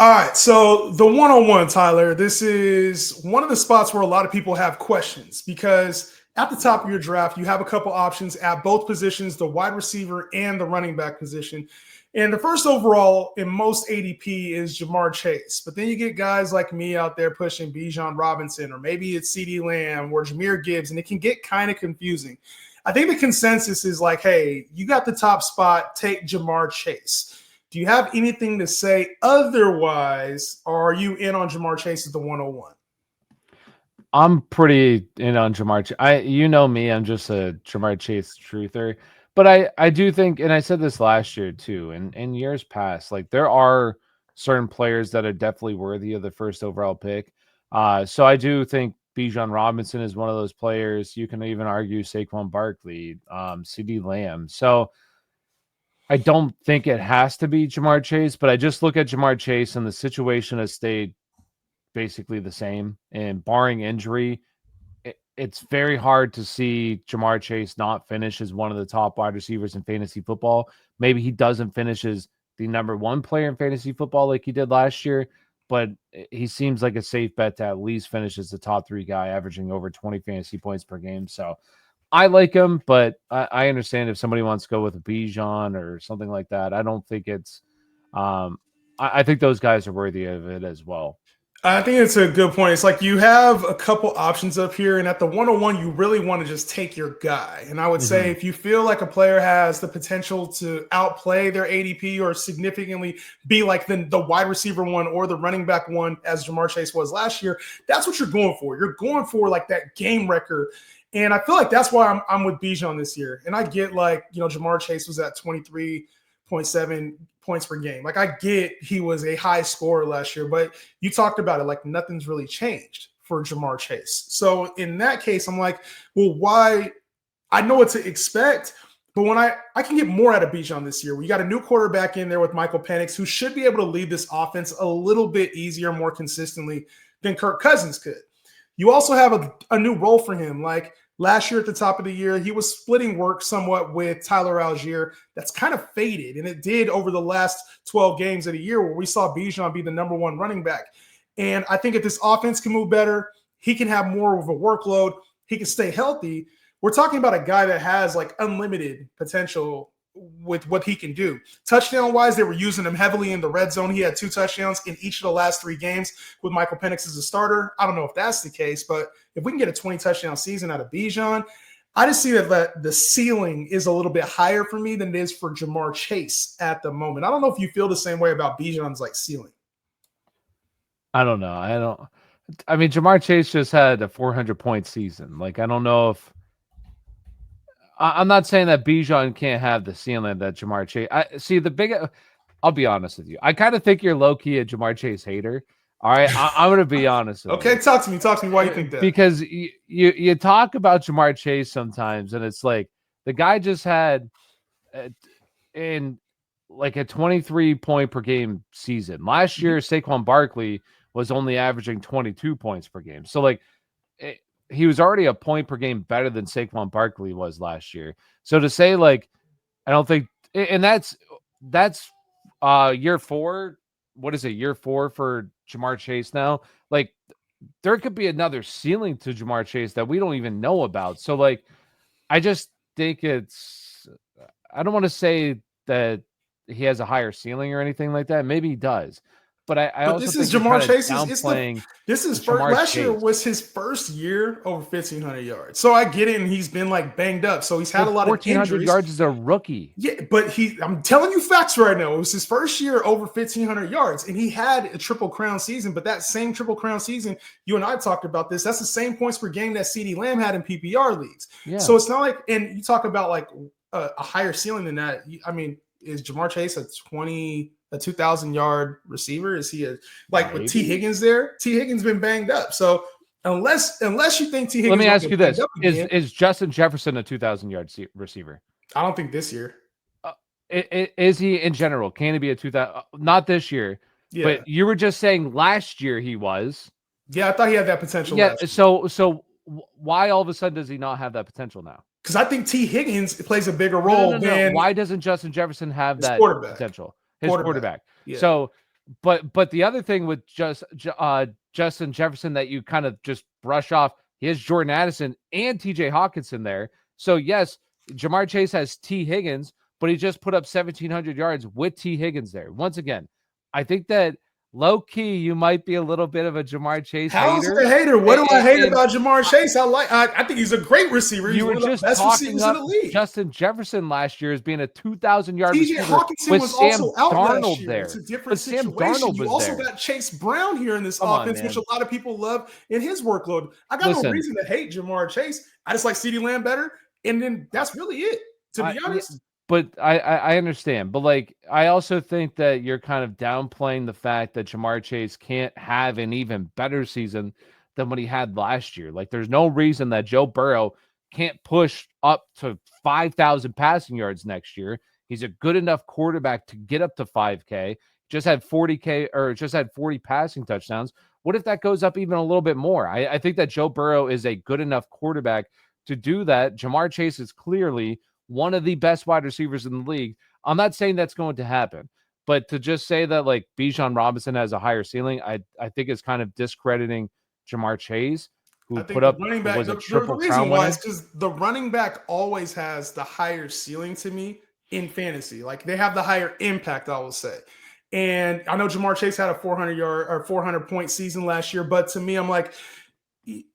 All right, so the one-on-one, Tyler, this is one of the spots where a lot of people have questions because at the top of your draft, you have a couple options at both positions, the wide receiver and the running back position. And the first overall in most ADP is Jamar Chase. But then you get guys like me out there pushing Bijan Robinson, or maybe it's CeeDee Lamb or Jahmyr Gibbs, and it can get kind of confusing. I think the consensus is like, hey, you got the top spot, take Jamar Chase. Do you have anything to say otherwise, or are you in on Jamar Chase at the 101? I'm pretty in on Jamar. You know me, I'm just a Jamar Chase truther. But I do think, and I said this last year too, and in years past, like there are certain players that are definitely worthy of the first overall pick. So I do think Bijan Robinson is one of those players. You can even argue Saquon Barkley, CeeDee Lamb. So I don't think it has to be Jamar Chase, but I just look at Jamar Chase and the situation has stayed basically the same. And barring injury, it's very hard to see Jamar Chase not finish as one of the top wide receivers in fantasy football. Maybe he doesn't finish as the number one player in fantasy football like he did last year, but he seems like a safe bet to at least finish as the top three guy, averaging over 20 fantasy points per game. So I like him, but I understand if somebody wants to go with a Bijan or something like that. I don't think it's I think those guys are worthy of it as well. I think it's a good point. It's like you have a couple options up here, and at the 101, you really want to just take your guy. And I would say if you feel like a player has the potential to outplay their ADP or significantly be like the wide receiver one or the running back one, as Jamar Chase was last year, that's what you're going for. You're going for like that game record. And I feel like that's why I'm with Bijan this year. And I get like, Jamar Chase was at 23.7 points per game. Like I get he was a high scorer last year, but you talked about it, like nothing's really changed for Jamar Chase. So in that case, I'm like, well, why? I know what to expect, but when I can get more out of Bijan this year. We got a new quarterback in there with Michael Penix, who should be able to lead this offense a little bit easier, more consistently than Kirk Cousins could. You also have a new role for him. Like last year at the top of the year, he was splitting work somewhat with Tyler Algier. That's kind of faded, and it did over the last 12 games of the year where we saw Bijan be the number one running back. And I think if this offense can move better, he can have more of a workload, he can stay healthy. We're talking about a guy that has like unlimited potential with what he can do. Touchdown-wise, they were using him heavily in the red zone. He had 2 touchdowns in each of the last 3 games with Michael Penix as a starter. I don't know if that's the case, but if we can get a 20-touchdown season out of Bijan, I just see that the ceiling is a little bit higher for me than it is for Jamar Chase at the moment. I don't know if you feel the same way about Bijan's like ceiling. I don't know. I mean, Jamar Chase just had a 400-point season. Like, I don't know if I'm not saying that Bijan can't have the ceiling that Jamar Chase. I'll be honest with you. I kind of think you're low key a Jamar Chase hater. All right, I'm going to be honest with you. Talk to me. Why you think that? Because you talk about Jamar Chase sometimes, and it's like the guy just had in like a 23 point per game season. Last year, Saquon Barkley was only averaging 22 points per game. So like he was already a point per game better than Saquon Barkley was last year. So to say like, I don't think, and that's year 4. What is it? Year 4 for Jamar Chase now? Like there could be another ceiling to Jamar Chase that we don't even know about. So like, I just think I don't want to say that he has a higher ceiling or anything like that. Maybe he does. But also this think is Jamar Chase. Last year was his first year over 1,500 yards. So I get it, and he's been like banged up. So he's had a lot of injuries. 1,400 yards as a rookie. Yeah, but I'm telling you facts right now. It was his first year over 1,500 yards, and he had a Triple Crown season. But that same Triple Crown season, you and I talked about this. That's the same points per game that CeeDee Lamb had in PPR leagues. Yeah. So it's not like, and you talk about like a higher ceiling than that. I mean, is Jamar Chase a 2,000-yard receiver? Is he with T. Higgins there? T. Higgins been banged up. So unless you think T. Higgins, let me ask you this: is Justin Jefferson a 2,000-yard receiver? I don't think this year. Is he in general? Can he be a 2,000? Not this year, but you were just saying last year he was. Yeah, I thought he had that potential. Yeah. So why all of a sudden does he not have that potential now? Because I think T. Higgins plays a bigger role than. Why doesn't Justin Jefferson have that potential? His quarterback. Yeah. So But the other thing with Justin Jefferson that you kind of just brush off, he has Jordan Addison and TJ Hawkinson there. So yes, Jamar Chase has T. Higgins, but he just put up 1,700 yards with T. Higgins there. Once again, I think that low key you might be a little bit of a Jamar Chase How's hater. a hater? What do I hate about Jamar Chase? I think he's a great receiver. He's you were one of the just best talking receivers in up the league. Justin Jefferson last year as being a 2,000-yard TJ receiver Hawkinson with was Sam also out last Darnold year. there. It's a different But Sam situation. Darnold You was also there. got Chase Brown here in this Come on, offense, which man. a lot of people love in his workload. I got no reason to hate Jamar Chase. I just like CeeDee Lamb better, and then that's really it. To be honest. But I understand. But like I also think that you're kind of downplaying the fact that Jamar Chase can't have an even better season than what he had last year. Like there's no reason that Joe Burrow can't push up to 5,000 passing yards next year. He's a good enough quarterback to get up to 5K. Just had 40K or just had 40 passing touchdowns. What if that goes up even a little bit more? I think that Joe Burrow is a good enough quarterback to do that. Jamar Chase is clearly one of the best wide receivers in the league. I'm not saying that's going to happen, but to just say that like Bijan Robinson has a higher ceiling, I think is kind of discrediting Jamar Chase, who put up running back, was a the triple reason crown why winner. is because the running back always has the higher ceiling to me in fantasy. Like they have the higher impact, I will say. And I know Jamar Chase had a 400-yard or 400-point season last year, but to me, I'm like,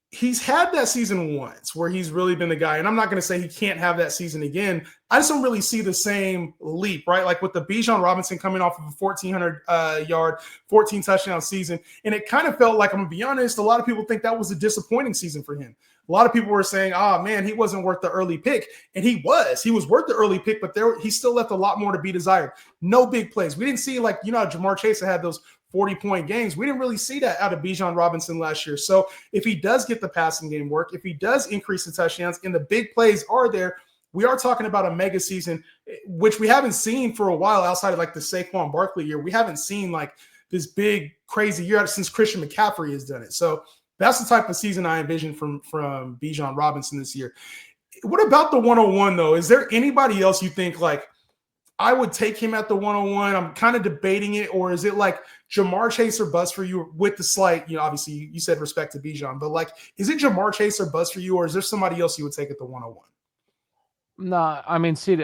he's had that season once where he's really been the guy. And I'm not going to say he can't have that season again. I just don't really see the same leap, right? Like with the Bijan Robinson coming off of a 1,400-yard, 14 touchdown season. And it kind of felt like, I'm going to be honest, a lot of people think that was a disappointing season for him. A lot of people were saying, oh, man, he wasn't worth the early pick. And he was. He was worth the early pick, but he still left a lot more to be desired. No big plays. We didn't see, like, Jamar Chase had those 40-point games. We didn't really see that out of Bijan Robinson last year. So if he does get the passing game work, if he does increase the touchdowns and the big plays are there, we are talking about a mega season, which we haven't seen for a while outside of like the Saquon Barkley year. We haven't seen like this big crazy year since Christian McCaffrey has done it. So that's the type of season I envision from Bijan Robinson this year. What about the 101 though? Is there anybody else you think like I would take him at the 101? I'm kind of debating it. Or is it like Jamar Chase or bust for you with the slight, obviously you said respect to Bijan, but like, is it Jamar Chase or bust for you? Or is there somebody else you would take at the 101? No, I mean, see,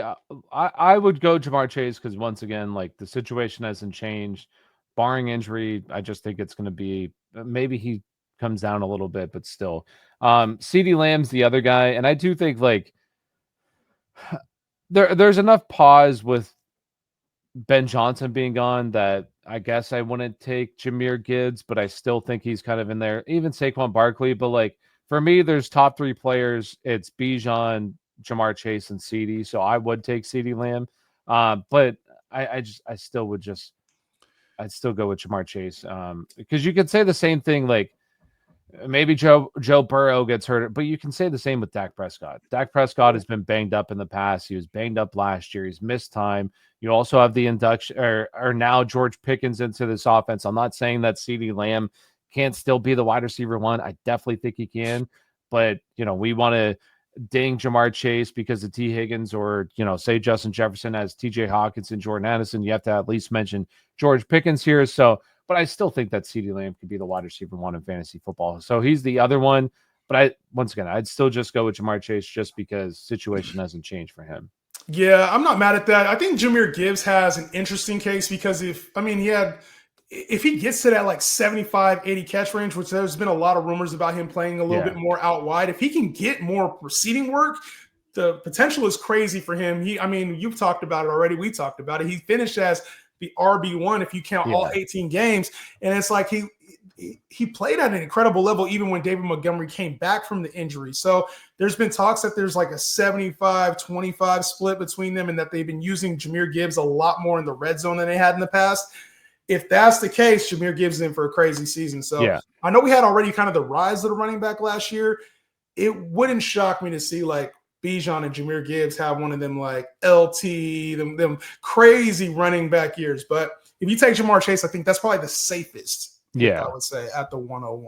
I would go Jamar Chase because once again, like the situation hasn't changed. Barring injury, I just think it's going to be maybe he comes down a little bit, but still. CeeDee Lamb's the other guy, and I do think like there's enough pause with Ben Johnson being gone that I guess I wouldn't take Jahmyr Gibbs, but I still think he's kind of in there. Even Saquon Barkley, but like for me, there's top three players. It's Bijan, Jamar Chase, and CeeDee. So I would take CeeDee Lamb, but I'd still go with Jamar Chase because you could say the same thing like maybe Joe Burrow gets hurt, but you can say the same with Dak Prescott. Dak Prescott has been banged up in the past. He was banged up last year. He's missed time. You also have the induction or now George Pickens into this offense. I'm not saying that CeeDee Lamb can't still be the wide receiver one. I definitely think he can, but we want to ding Jamar Chase because of T. Higgins or, say Justin Jefferson has TJ Hawkinson, Jordan Addison. You have to at least mention George Pickens here. So, but I still think that CeeDee Lamb could be the wide receiver one in fantasy football. So he's the other one. But once again, I'd still just go with Jamar Chase just because situation hasn't changed for him. Yeah, I'm not mad at that. I think Jahmyr Gibbs has an interesting case because if he gets to that like 75, 80 catch range, which there's been a lot of rumors about him playing a little bit more out wide, if he can get more receiving work, the potential is crazy for him. You've talked about it already. We talked about it. He finished as the RB1 if you count all 18 games. And it's like he played at an incredible level even when David Montgomery came back from the injury. So there's been talks that there's like a 75-25 split between them and that they've been using Jahmyr Gibbs a lot more in the red zone than they had in the past. If that's the case, Jahmyr Gibbs is in for a crazy season. So I know we had already kind of the rise of the running back last year. It wouldn't shock me to see like Bijan and Jahmyr Gibbs have one of them like LT, them crazy running back years. But if you take Jamar Chase, I think that's probably the safest, I would say, at the 101.